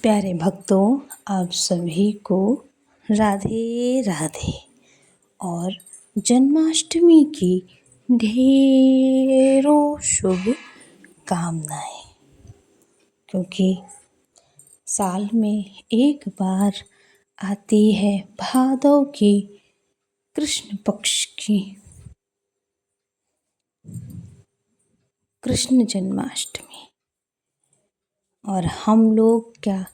प्यारे भक्तों, आप सभी को राधे राधे और जन्माष्टमी की ढेरों शुभ कामनाएं। क्योंकि साल में एक बार आती है भादव की कृष्ण पक्ष की कृष्ण जन्माष्टमी, और हम लोग क्या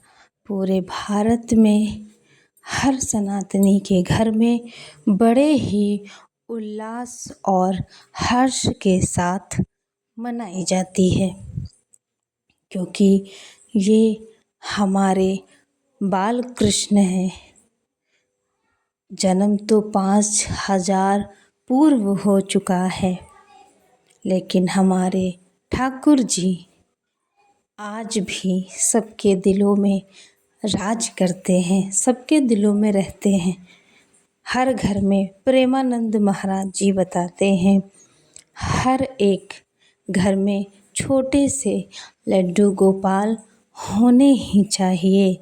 पूरे भारत में हर सनातनी के घर में बड़े ही उल्लास और हर्ष के साथ मनाई जाती है। क्योंकि ये हमारे बाल कृष्ण हैं। जन्म तो 5000 पूर्व हो चुका है, लेकिन हमारे ठाकुर जी आज भी सबके दिलों में राज करते हैं, सबके दिलों में रहते हैं। हर घर में प्रेमानंद महाराज जी बताते हैं, हर एक घर में छोटे से लड्डू गोपाल होने ही चाहिए।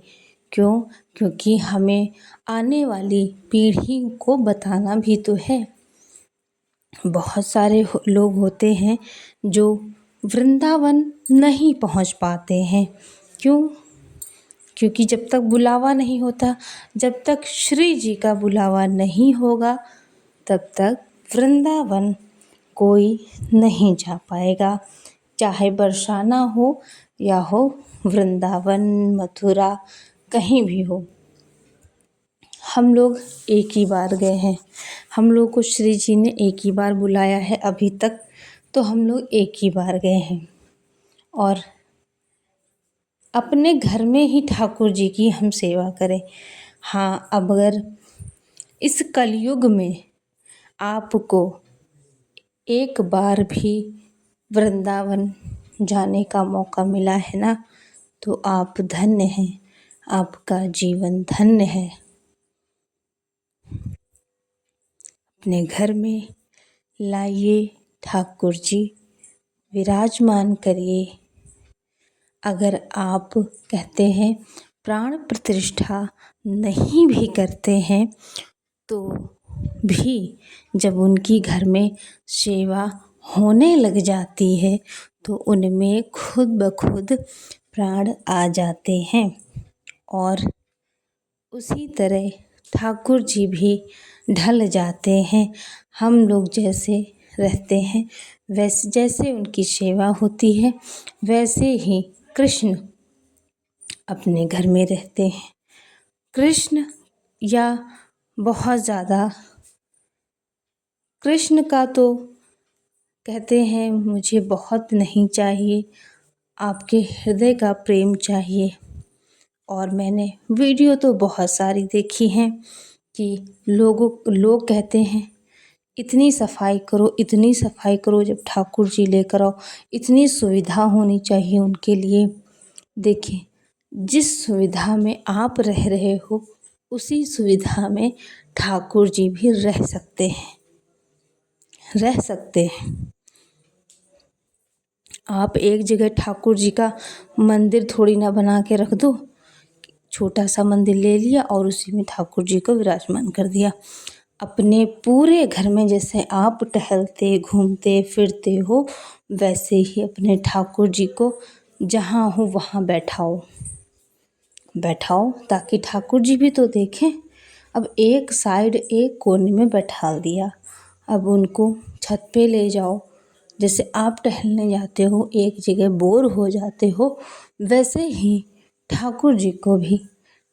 क्यों? क्योंकि हमें आने वाली पीढ़ी को बताना भी तो है। बहुत सारे लोग होते हैं जो वृंदावन नहीं पहुंच पाते हैं। क्यों? क्योंकि जब तक बुलावा नहीं होता, जब तक श्री जी का बुलावा नहीं होगा, तब तक वृंदावन कोई नहीं जा पाएगा। चाहे बरसाना हो या हो वृंदावन, मथुरा, कहीं भी हो। हम लोग एक ही बार गए हैं, हम लोग को श्री जी ने एक ही बार बुलाया है अभी तक, तो हम लोग एक ही बार गए हैं। और अपने घर में ही ठाकुर जी की हम सेवा करें। हाँ, अब अगर इस कलयुग में आपको एक बार भी वृंदावन जाने का मौका मिला है ना, तो आप धन्य हैं, आपका जीवन धन्य है। अपने घर में लाइए ठाकुर जी, विराजमान करिए। अगर आप कहते हैं प्राण प्रतिष्ठा नहीं भी करते हैं, तो भी जब उनकी घर में सेवा होने लग जाती है, तो उनमें खुद ब खुद प्राण आ जाते हैं। और उसी तरह ठाकुर जी भी ढल जाते हैं। हम लोग जैसे रहते हैं, वैसे जैसे उनकी सेवा होती है, वैसे ही कृष्ण अपने घर में रहते हैं। कृष्ण या बहुत ज़्यादा कृष्ण का तो कहते हैं मुझे बहुत नहीं चाहिए, आपके हृदय का प्रेम चाहिए। और मैंने वीडियो तो बहुत सारी देखी हैं कि लोग कहते हैं इतनी सफाई करो, इतनी सफाई करो, जब ठाकुर जी लेकर आओ इतनी सुविधा होनी चाहिए उनके लिए। देखिए, जिस सुविधा में आप रह रहे हो, उसी सुविधा में ठाकुर जी भी रह सकते हैं। आप एक जगह ठाकुर जी का मंदिर थोड़ी ना बना के रख दो। छोटा सा मंदिर ले लिया और उसी में ठाकुर जी को विराजमान कर दिया। अपने पूरे घर में जैसे आप टहलते घूमते फिरते हो, वैसे ही अपने ठाकुर जी को जहाँ हो वहाँ बैठाओ ताकि ठाकुर जी भी तो देखें। अब एक साइड एक कोने में बैठा दिया, अब उनको छत पे ले जाओ। जैसे आप टहलने जाते हो, एक जगह बोर हो जाते हो, वैसे ही ठाकुर जी को भी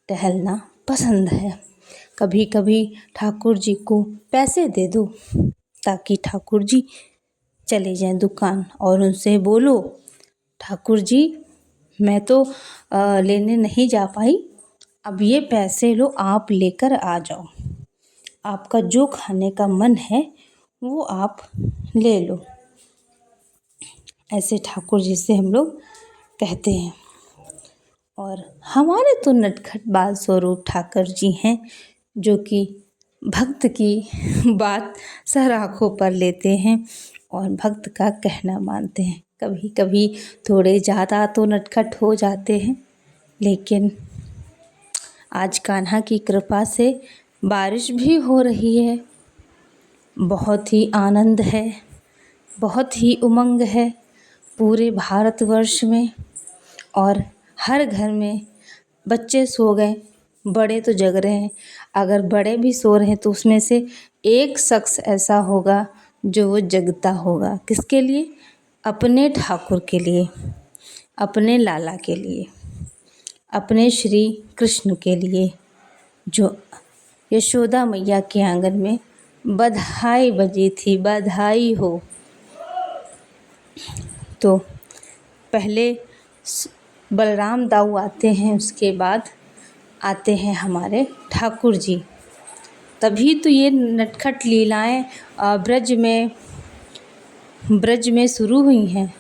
टहलना पसंद है। कभी कभी ठाकुर जी को पैसे दे दो, ताकि ठाकुर जी चले जाएं दुकान और उनसे बोलो, ठाकुर जी मैं तो लेने नहीं जा पाई, अब ये पैसे लो, आप लेकर आ जाओ। आपका जो खाने का मन है वो आप ले लो। ऐसे ठाकुर जी से हम लोग कहते हैं। और हमारे तो नटखट बाल स्वरूप ठाकुर जी हैं, जो कि भक्त की बात सर आँखों पर लेते हैं और भक्त का कहना मानते हैं। कभी कभी थोड़े ज़्यादा तो नटखट हो जाते हैं, लेकिन आज कान्हा की कृपा से बारिश भी हो रही है। बहुत ही आनंद है, बहुत ही उमंग है पूरे भारतवर्ष में। और हर घर में बच्चे सो गए, बड़े तो जग रहे हैं। अगर बड़े भी सो रहे हैं तो उसमें से एक शख्स ऐसा होगा जो वो जगता होगा। किसके लिए? अपने ठाकुर के लिए, अपने लाला के लिए, अपने श्री कृष्ण के लिए, जो यशोदा मैया के आंगन में बधाई बजी थी। बधाई हो। तो पहले बलराम दाऊ आते हैं, उसके बाद आते हैं हमारे ठाकुर जी। तभी तो ये नटखट लीलाएं ब्रज में शुरू हुई हैं।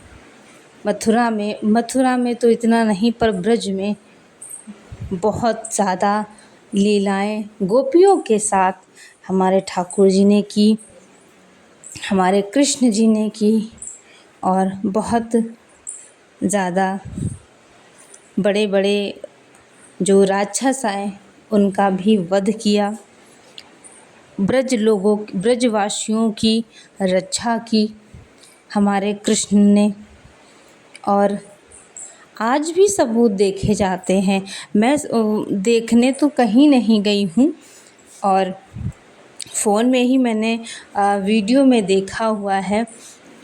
मथुरा में तो इतना नहीं, पर ब्रज में बहुत ज़्यादा लीलाएं गोपियों के साथ हमारे ठाकुर जी ने की, हमारे कृष्ण जी ने की। और बहुत ज़्यादा बड़े बड़े जो राक्षस आए उनका भी वध किया। ब्रजवासियों की रक्षा की हमारे कृष्ण ने। और आज भी सबूत देखे जाते हैं। मैं देखने तो कहीं नहीं गई हूँ, और फ़ोन में ही मैंने वीडियो में देखा हुआ है।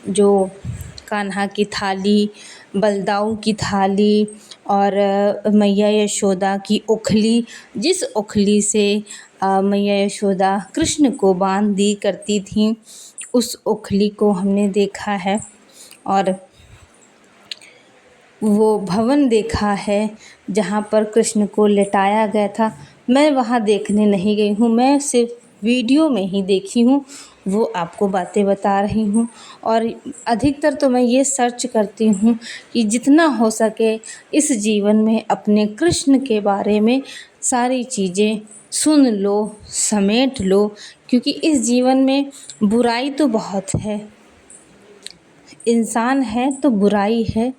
जो कान्हा की थाली, बलदाऊ की थाली और मैया यशोदा की ओखली, जिस ओखली से मैया यशोदा कृष्ण को बांध दी करती थीं, उस ओखली को हमने देखा है। और वो भवन देखा है जहाँ पर कृष्ण को लेटाया गया था। मैं वहाँ देखने नहीं गई हूँ, मैं सिर्फ वीडियो में ही देखी हूँ। वो आपको बातें बता रही हूँ। और अधिकतर तो मैं ये सर्च करती हूँ कि जितना हो सके इस जीवन में अपने कृष्ण के बारे में सारी चीज़ें सुन लो, समेट लो, क्योंकि इस जीवन में बुराई तो बहुत है। इंसान है तो बुराई है,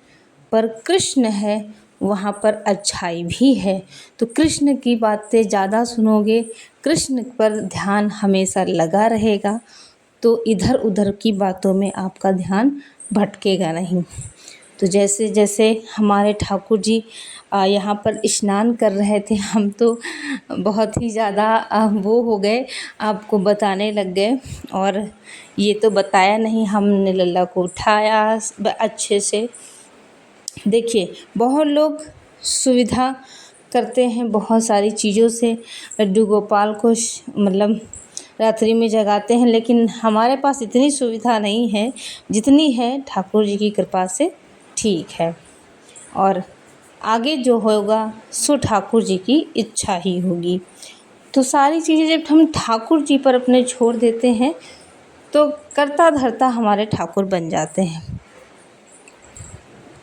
पर कृष्ण है वहाँ पर अच्छाई भी है। तो कृष्ण की बातें ज़्यादा सुनोगे, कृष्ण पर ध्यान हमेशा लगा रहेगा, तो इधर उधर की बातों में आपका ध्यान भटकेगा नहीं। तो जैसे जैसे हमारे ठाकुर जी यहाँ पर स्नान कर रहे थे, हम तो बहुत ही ज़्यादा वो हो गए, आपको बताने लग गए। और ये तो बताया नहीं, हमने लल्ला को उठाया अच्छे से। देखिए, बहुत लोग सुविधा करते हैं बहुत सारी चीज़ों से, लड्डू गोपाल को मतलब रात्रि में जगाते हैं, लेकिन हमारे पास इतनी सुविधा नहीं है जितनी है ठाकुर जी की कृपा से ठीक है। और आगे जो होगा सो ठाकुर जी की इच्छा ही होगी। तो सारी चीज़ें जब हम ठाकुर जी पर अपने छोड़ देते हैं तो करता धरता हमारे ठाकुर बन जाते हैं।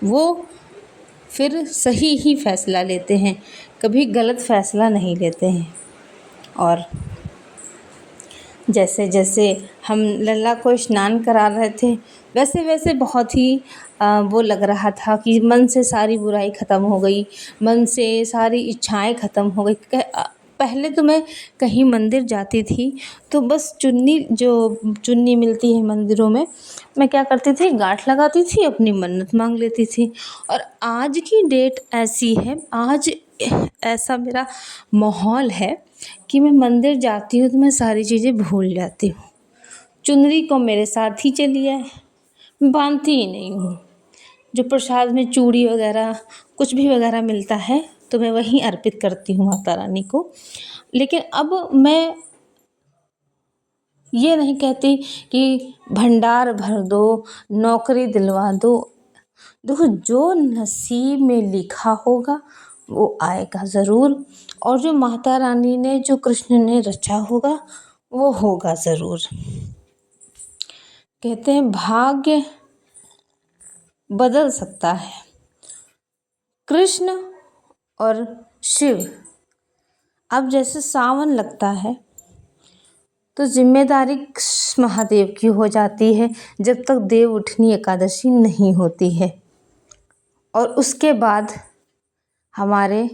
वो फिर सही ही फैसला लेते हैं, कभी गलत फैसला नहीं लेते हैं। और जैसे जैसे हम लल्ला को स्नान करा रहे थे, वैसे वैसे बहुत ही वो लग रहा था कि मन से सारी बुराई ख़त्म हो गई, मन से सारी इच्छाएं ख़त्म हो गई। पहले तो मैं कहीं मंदिर जाती थी तो बस चुन्नी मिलती है मंदिरों में, मैं क्या करती थी, गांठ लगाती थी, अपनी मन्नत मांग लेती थी। और आज की डेट ऐसी है, आज ऐसा मेरा माहौल है कि मैं मंदिर जाती हूँ तो मैं सारी चीज़ें भूल जाती हूँ। चुनरी को मेरे साथ ही चली आए, बांधती ही नहीं हूँ। जो प्रसाद में चूड़ी वगैरह कुछ भी वगैरह मिलता है तो मैं वहीं अर्पित करती हूँ माता रानी को। लेकिन अब मैं ये नहीं कहती कि भंडार भर दो, नौकरी दिलवा दो। देखो, जो नसीब में लिखा होगा वो आएगा ज़रूर, और जो माता रानी ने, जो कृष्ण ने रचा होगा वो होगा ज़रूर। कहते हैं भाग्य बदल सकता है। कृष्ण और शिव, अब जैसे सावन लगता है तो जिम्मेदारी महादेव की हो जाती है जब तक देव उठनी एकादशी नहीं होती है। और उसके बाद हमारे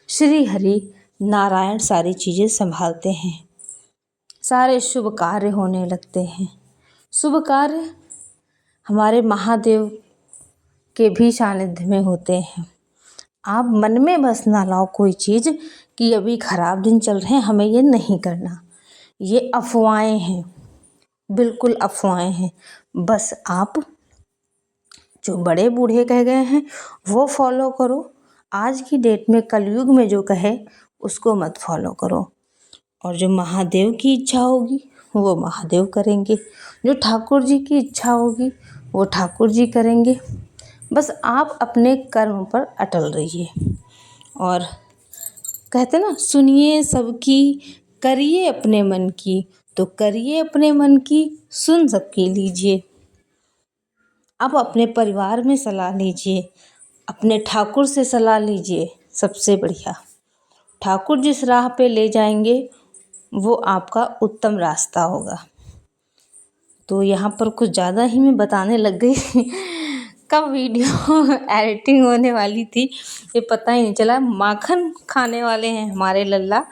श्री हरि नारायण सारी चीज़ें संभालते हैं, सारे शुभ कार्य होने लगते हैं। शुभ कार्य हमारे महादेव के भी सानिध्य में होते हैं। आप मन में बस ना लाओ कोई चीज़ कि अभी खराब दिन चल रहे हैं, हमें ये नहीं करना। ये अफवाहें हैं, बिल्कुल अफवाहें हैं। बस आप जो बड़े बूढ़े कह गए हैं वो फॉलो करो। आज की डेट में कलयुग में जो कहे उसको मत फॉलो करो। और जो महादेव की इच्छा होगी वो महादेव करेंगे, जो ठाकुर जी की इच्छा होगी वो ठाकुर जी करेंगे। बस आप अपने कर्म पर अटल रहिए। और कहते ना, सुनिए सबकी, करिए अपने मन की, तो करिए अपने मन की, सुन सबकी लीजिए। आप अपने परिवार में सलाह लीजिए, अपने ठाकुर से सलाह लीजिए। सबसे बढ़िया ठाकुर जिस राह पे ले जाएंगे वो आपका उत्तम रास्ता होगा। तो यहाँ पर कुछ ज़्यादा ही मैं बताने लग गई कब वीडियो एडिटिंग होने वाली थी ये पता ही नहीं चला। माखन खाने वाले हैं हमारे लल्ला।